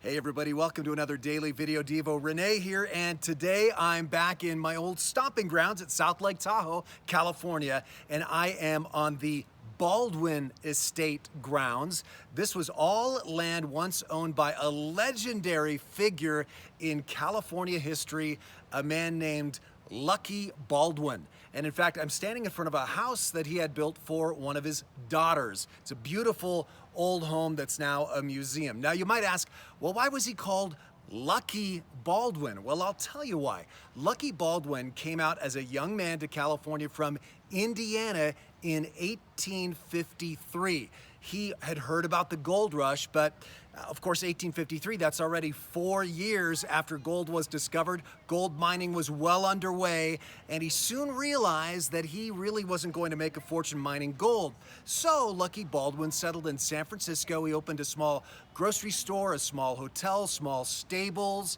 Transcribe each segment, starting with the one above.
Hey everybody, welcome to another daily Videodevo. Rene here, and today I'm back in my old stomping grounds at South Lake Tahoe, California, and I am on the Baldwin Estate grounds. This was all land once owned by a legendary figure in California history, a man named Lucky Baldwin. And in fact, I'm standing in front of a house that he had built for one of his daughters. It's a beautiful old home that's now a museum. Now you might ask, well, why was he called Lucky Baldwin? Well, I'll tell you why. Lucky Baldwin came out as a young man to California from Indiana in 1853. He had heard about the gold rush, but of course 1853, that's already 4 years after gold was discovered. Gold mining was well underway, and he soon realized that he really wasn't going to make a fortune mining gold. So Lucky Baldwin settled in San Francisco. He opened a small grocery store, a small hotel, small stables.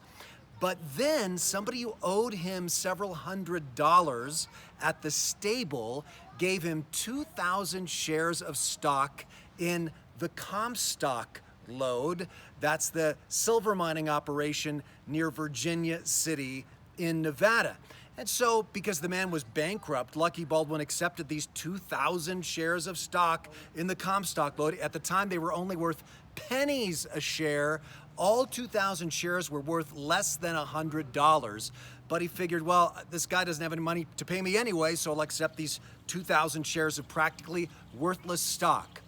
But then somebody who owed him several $100s at the stable gave him 2,000 shares of stock in the Comstock lode. That's the silver mining operation near Virginia City in Nevada. And so, because the man was bankrupt, Lucky Baldwin accepted these 2,000 shares of stock in the Comstock lode. At the time, they were only worth pennies a share. All 2,000 shares were worth less than $100. But he figured, well, this guy doesn't have any money to pay me anyway, so I'll accept these 2,000 shares of practically worthless stock.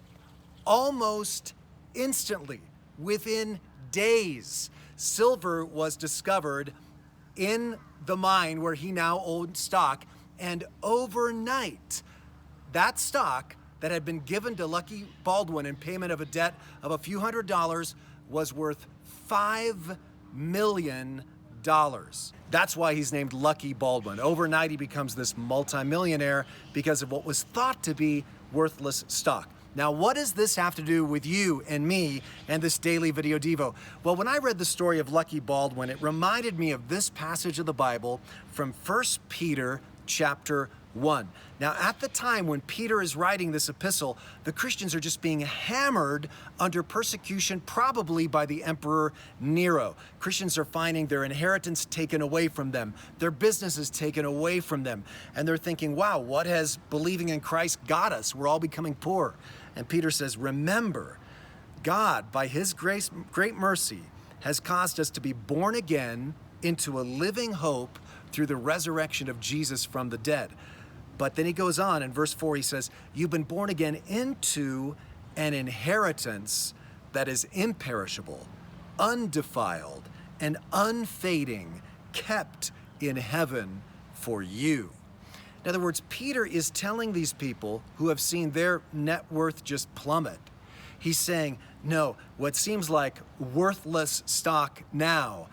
Almost instantly, within days, silver was discovered in the mine where he now owned stock, and overnight, that stock that had been given to Lucky Baldwin in payment of a debt of a few $100s was worth $5 million. That's why he's named Lucky Baldwin. Overnight, he becomes this multimillionaire because of what was thought to be worthless stock. Now, what does this have to do with you and me and this daily Videodevo? Well, when I read the story of Lucky Baldwin, it reminded me of this passage of the Bible from 1 Peter chapter 1. Now, at the time when Peter is writing this epistle, the Christians are just being hammered under persecution, probably by the Emperor Nero. Christians are finding their inheritance taken away from them, their businesses taken away from them, and they're thinking, wow, what has believing in Christ got us? We're all becoming poor. And Peter says, remember, God, by his grace, great mercy, has caused us to be born again into a living hope through the resurrection of Jesus from the dead. But then he goes on in verse 4, he says, you've been born again into an inheritance that is imperishable, undefiled, and unfading, kept in heaven for you. In other words, Peter is telling these people who have seen their net worth just plummet. He's saying, no, what seems like worthless stock now,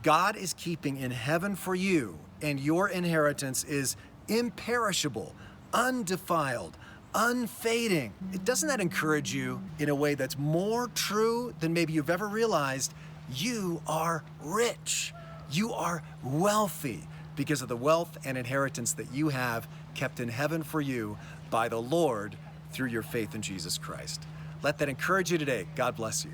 God is keeping in heaven for you, and your inheritance is imperishable, undefiled, unfading. Doesn't that encourage you in a way that's more true than maybe you've ever realized? You are rich. You are wealthy because of the wealth and inheritance that you have kept in heaven for you by the Lord through your faith in Jesus Christ. Let that encourage you today. God bless you.